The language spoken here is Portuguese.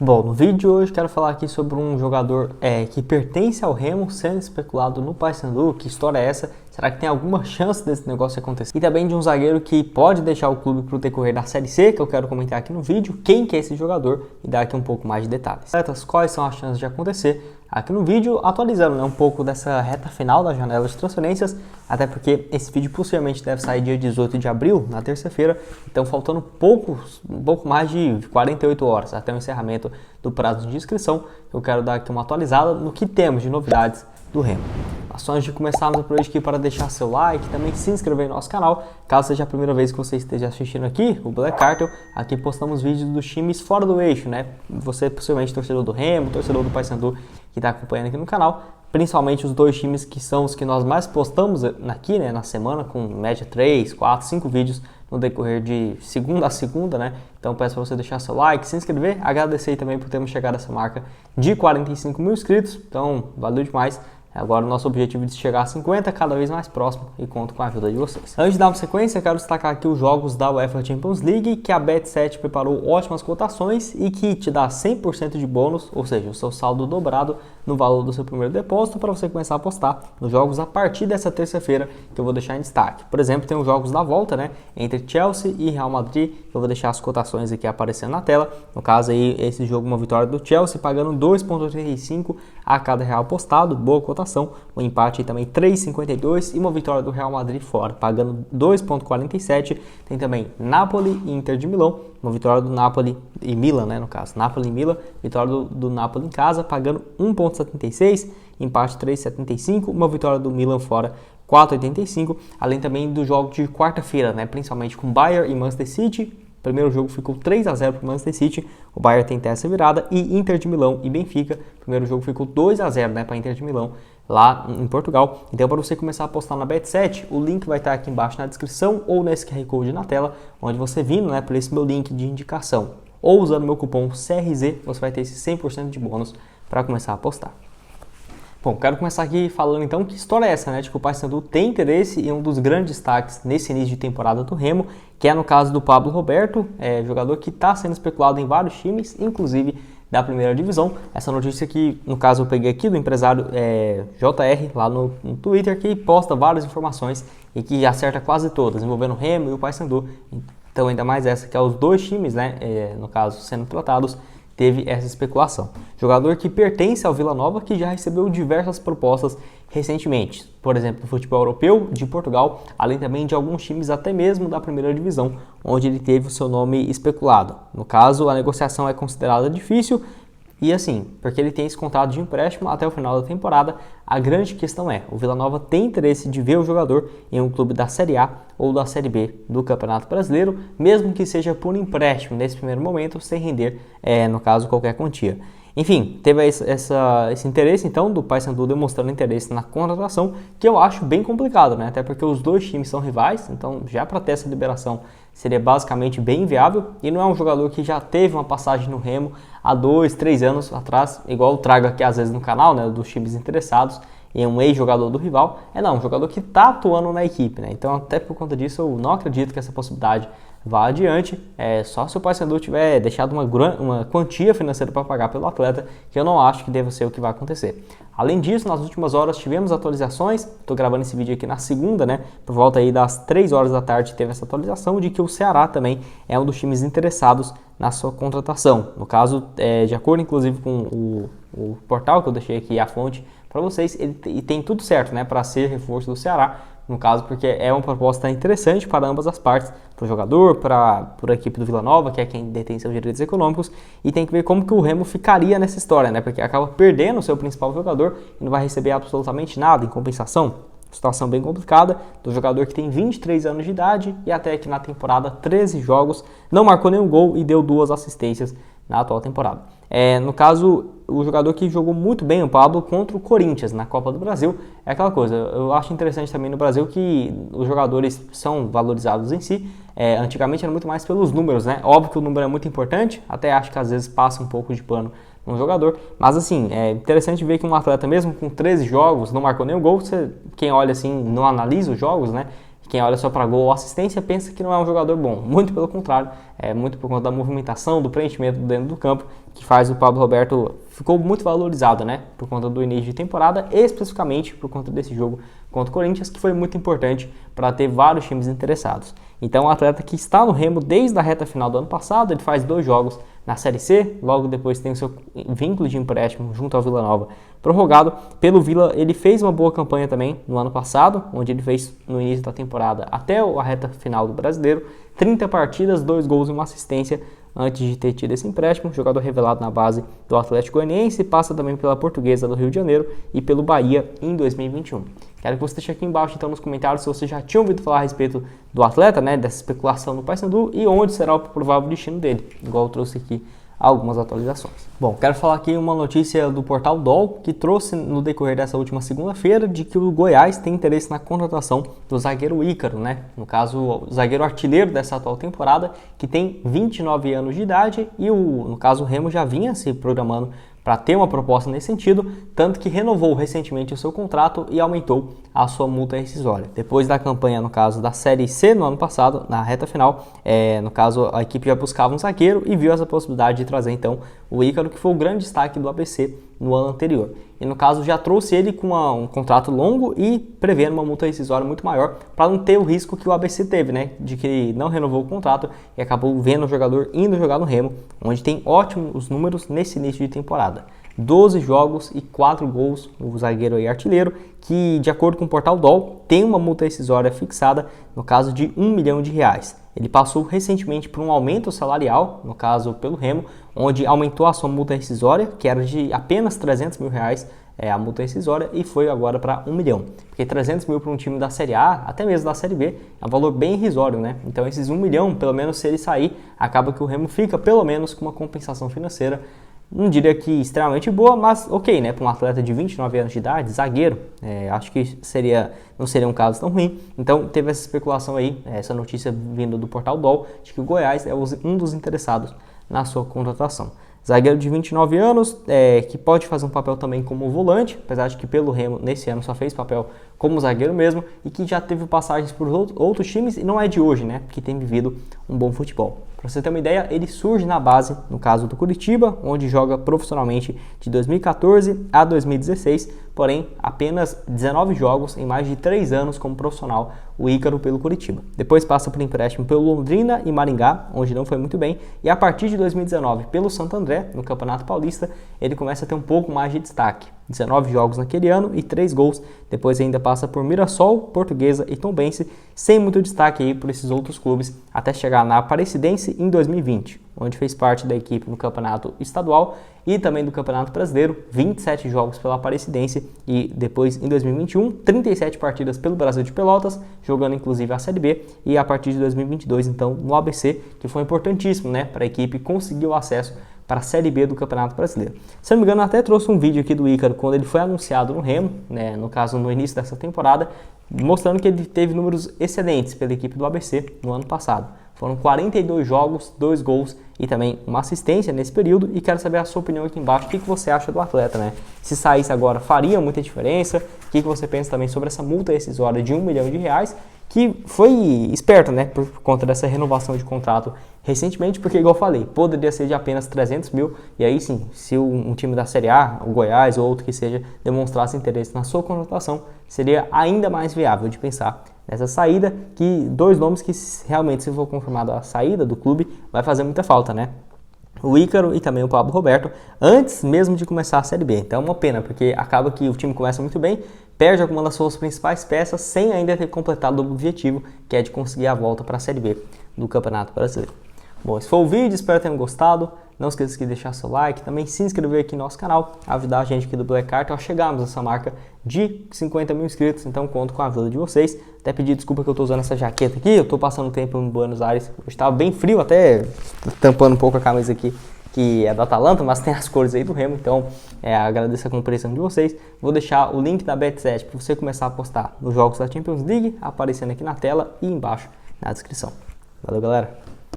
Bom, no vídeo de hoje quero falar aqui sobre um jogador que pertence ao Remo, sendo especulado no Paysandu. Que história é essa? Será que tem alguma chance desse negócio acontecer? E também de um zagueiro que pode deixar o clube para o decorrer da Série C, que eu quero comentar aqui no vídeo, quem que é esse jogador e dar aqui um pouco mais de detalhes. Quais são as chances de acontecer? Aqui no vídeo, atualizando um pouco dessa reta final da janela de transferências, até porque esse vídeo possivelmente deve sair dia 18 de abril, na terça-feira, então faltando um pouco mais de 48 horas até o encerramento do prazo de inscrição. Eu quero dar aqui uma atualizada no que temos de novidades do Remo. Mas só antes de começarmos por hoje aqui, para deixar seu like e também se inscrever no nosso canal, caso seja a primeira vez que você esteja assistindo aqui, o Black Cartel, aqui postamos vídeos dos times fora do eixo, né? Você possivelmente torcedor do Remo, torcedor do Paysandu que está acompanhando aqui no canal, principalmente os dois times que são os que nós mais postamos aqui, né, na semana, com média 3, 4, 5 vídeos no decorrer de segunda a segunda, né? Então peço para você deixar seu like, se inscrever, agradecer também por termos chegado a essa marca de 45 mil inscritos, então valeu demais. Agora o nosso objetivo é de chegar a 50, cada vez mais próximo, e conto com a ajuda de vocês. Antes de dar uma sequência, eu quero destacar aqui os jogos da UEFA Champions League, que a Bet7 preparou ótimas cotações e que te dá 100% de bônus, ou seja, o seu saldo dobrado no valor do seu primeiro depósito, para você começar a apostar nos jogos a partir dessa terça-feira, que eu vou deixar em destaque. Por exemplo, tem os jogos da volta, né, entre Chelsea e Real Madrid, que eu vou deixar as cotações aqui aparecendo na tela. No caso aí, esse jogo, uma vitória do Chelsea, pagando 2,85 a cada real apostado, boa cotação. O empate também 3,52 e uma vitória do Real Madrid fora, pagando 2,47. Tem também Napoli e Inter de Milão, uma vitória do Napoli e Milan, né, no caso, Napoli e Milan, vitória do Napoli em casa, pagando 1,76, empate 3,75, uma vitória do Milan fora, 4,85, além também do jogo de quarta-feira, né, principalmente com Bayern e Manchester City. O primeiro jogo ficou 3-0 para o Manchester City, o Bayern tem essa virada, e Inter de Milão e Benfica, o primeiro jogo ficou 2-0, né, para Inter de Milão, lá em Portugal. Então, para você começar a apostar na Bet7, o link vai estar aqui embaixo na descrição ou nesse QR Code na tela, onde você vindo, né, por esse meu link de indicação ou usando meu cupom CRZ, você vai ter esse 100% de bônus para começar a apostar. Bom, quero começar aqui falando então que história é essa, né, de que o Paysandu tem interesse em um dos grandes destaques nesse início de temporada do Remo, que é no caso do Pablo Roberto, jogador que está sendo especulado em vários times, inclusive da primeira divisão. Essa notícia aqui, no caso, eu peguei aqui do empresário JR, lá no Twitter, que posta várias informações e que acerta quase todas, envolvendo o Remo e o Paysandu. Então, ainda mais essa, que é os dois times, né, no caso, sendo tratados, teve essa especulação. Jogador que pertence ao Vila Nova, que já recebeu diversas propostas recentemente, por exemplo, do futebol europeu, de Portugal, além também de alguns times até mesmo da primeira divisão, onde ele teve o seu nome especulado. No caso, a negociação é considerada difícil, e assim, porque ele tem esse contrato de empréstimo até o final da temporada. A grande questão é, o Vila Nova tem interesse de ver o jogador em um clube da Série A ou da Série B do Campeonato Brasileiro, mesmo que seja por empréstimo nesse primeiro momento, sem render, no caso, qualquer quantia. Enfim, teve esse interesse então do Paysandu demonstrando interesse na contratação, que eu acho bem complicado, né? Até porque os dois times são rivais, então já para ter essa liberação seria basicamente bem inviável, e não é um jogador que já teve uma passagem no Remo há 2, 3 anos atrás, igual eu trago aqui às vezes no canal, né, dos times interessados em um ex-jogador do rival. Um jogador que está atuando na equipe, né? Então até por conta disso eu não acredito que essa possibilidade vá adiante, só se o Paysandu tiver deixado uma quantia financeira para pagar pelo atleta, que eu não acho que deva ser o que vai acontecer. Além disso, nas últimas horas tivemos atualizações, estou gravando esse vídeo aqui na segunda, né, por volta aí das 3 horas da tarde teve essa atualização de que o Ceará também é um dos times interessados na sua contratação. No caso, de acordo inclusive com o portal que eu deixei aqui, a fonte para vocês, ele tem tudo certo, né, para ser reforço do Ceará, no caso, porque é uma proposta interessante para ambas as partes, para o jogador, para a equipe do Vila Nova, que é quem detém seus direitos econômicos, e tem que ver como que o Remo ficaria nessa história, né? Porque acaba perdendo o seu principal jogador e não vai receber absolutamente nada em compensação. Situação bem complicada do jogador que tem 23 anos de idade e até aqui na temporada 13 jogos, não marcou nenhum gol e deu 2 assistências na atual temporada. No caso, o jogador que jogou muito bem, o Pablo, contra o Corinthians na Copa do Brasil, é aquela coisa, eu acho interessante também no Brasil que os jogadores são valorizados em si. Antigamente era muito mais pelos números, né? Óbvio que o número é muito importante, até acho que às vezes passa um pouco de pano um jogador, mas assim, é interessante ver que um atleta mesmo com 13 jogos não marcou nenhum gol, quem olha assim não analisa os jogos, né? quem olha só para gol ou assistência pensa que não é um jogador bom. Muito pelo contrário, é muito por conta da movimentação, do preenchimento dentro do campo, que faz o Pablo Roberto ficou muito valorizado, né? Por conta do início de temporada, especificamente por conta desse jogo contra o Corinthians, que foi muito importante para ter vários times interessados. Então, o atleta que está no Remo desde a reta final do ano passado, ele faz 2 jogos na Série C, logo depois tem o seu vínculo de empréstimo junto ao Vila Nova prorrogado. Pelo Vila, ele fez uma boa campanha também no ano passado, onde ele fez no início da temporada até a reta final do Brasileiro, 30 partidas, 2 gols e 1 assistência, antes de ter tido esse empréstimo. Jogador revelado na base do Atlético Goianiense, passa também pela Portuguesa do Rio de Janeiro e pelo Bahia em 2021. Quero que você deixe aqui embaixo então nos comentários se você já tinha ouvido falar a respeito do atleta, né, dessa especulação no Paysandu e onde será o provável destino dele, igual eu trouxe aqui algumas atualizações. Bom, quero falar aqui uma notícia do portal DOL, que trouxe no decorrer dessa última segunda-feira de que o Goiás tem interesse na contratação do zagueiro Ícaro, né? No caso, o zagueiro artilheiro dessa atual temporada, que tem 29 anos de idade e no caso o Remo já vinha se programando para ter uma proposta nesse sentido, tanto que renovou recentemente o seu contrato e aumentou a sua multa rescisória. Depois da campanha, no caso da Série C no ano passado, na reta final, no caso a equipe já buscava um zagueiro e viu essa possibilidade de trazer então o Ícaro, que foi o grande destaque do ABC no ano anterior. E no caso já trouxe ele com um contrato longo e prevendo uma multa rescisória muito maior, para não ter o risco que o ABC teve, né, de que não renovou o contrato e acabou vendo o jogador indo jogar no Remo, onde tem ótimos números nesse início de temporada. 12 jogos e 4 gols, o zagueiro e artilheiro, que de acordo com o portal DOL, tem uma multa rescisória fixada no caso de R$1 milhão. Ele passou recentemente por um aumento salarial, no caso pelo Remo, onde aumentou a sua multa rescisória, que era de apenas R$300 mil, a multa rescisória, e foi agora para R$1 milhão. Porque 300 mil para um time da Série A, até mesmo da Série B, é um valor bem irrisório, né? Então esses 1 milhão, pelo menos se ele sair, acaba que o Remo fica pelo menos com uma compensação financeira, não diria que extremamente boa, mas ok, né? Para um atleta de 29 anos de idade, zagueiro, acho que não seria um caso tão ruim. Então teve essa especulação aí, essa notícia vindo do portal DOL, de que o Goiás é um dos interessados na sua contratação. Zagueiro de 29 anos, que pode fazer um papel também como volante, apesar de que pelo Remo nesse ano só fez papel como zagueiro mesmo, e que já teve passagens por outros times e não é de hoje, né? Que tem vivido um bom futebol. Para você ter uma ideia, ele surge na base, no caso do Curitiba, onde joga profissionalmente de 2014 a 2016, porém apenas 19 jogos em mais de 3 anos como profissional, o Ícaro pelo Curitiba. Depois passa por empréstimo pelo Londrina e Maringá, onde não foi muito bem, e a partir de 2019 pelo Santo André, no Campeonato Paulista, ele começa a ter um pouco mais de destaque. 19 jogos naquele ano e 3 gols, depois ainda passa por Mirassol, Portuguesa e Tombense, sem muito destaque aí por esses outros clubes, até chegar na Aparecidense em 2020, onde fez parte da equipe no Campeonato Estadual e também do Campeonato Brasileiro, 27 jogos pela Aparecidense e depois em 2021, 37 partidas pelo Brasil de Pelotas, jogando inclusive a Série B, e a partir de 2022 então no ABC, que foi importantíssimo, né, para a equipe conseguir o acesso para a Série B do Campeonato Brasileiro. Se não me engano, até trouxe um vídeo aqui do Ícaro quando ele foi anunciado no Remo, né, no caso no início dessa temporada, mostrando que ele teve números excelentes pela equipe do ABC no ano passado. Foram 42 jogos, 2 gols e também uma assistência nesse período, e quero saber a sua opinião aqui embaixo, o que você acha do atleta, né? Se saísse agora, faria muita diferença? O que você pensa também sobre essa multa rescisória de R$1 milhão, que foi esperta, né, por conta dessa renovação de contrato recentemente, porque igual eu falei, poderia ser de apenas 300 mil, e aí sim, se um time da Série A, o Goiás ou outro que seja, demonstrasse interesse na sua contratação, seria ainda mais viável de pensar nessa saída, que 2 nomes que realmente, se for confirmada a saída do clube, vai fazer muita falta, né? O Ícaro e também o Pablo Roberto, antes mesmo de começar a Série B. Então é uma pena, porque acaba que o time começa muito bem, perde alguma das suas principais peças, sem ainda ter completado o objetivo, que é de conseguir a volta para a Série B do Campeonato Brasileiro. Bom, esse foi o vídeo, espero que tenham gostado. Não esqueça de deixar seu like, também se inscrever aqui no nosso canal, ajudar a gente aqui do Black Cartel a chegarmos a essa marca de 50 mil inscritos, então conto com a ajuda de vocês. Até pedir desculpa que eu estou usando essa jaqueta aqui, eu estou passando tempo em Buenos Aires, hoje estava bem frio, até tampando um pouco a camisa aqui, que é da Atalanta, mas tem as cores aí do Remo, então agradeço a compreensão de vocês. Vou deixar o link da Bet7 para você começar a apostar nos jogos da Champions League, aparecendo aqui na tela e embaixo na descrição. Valeu, galera!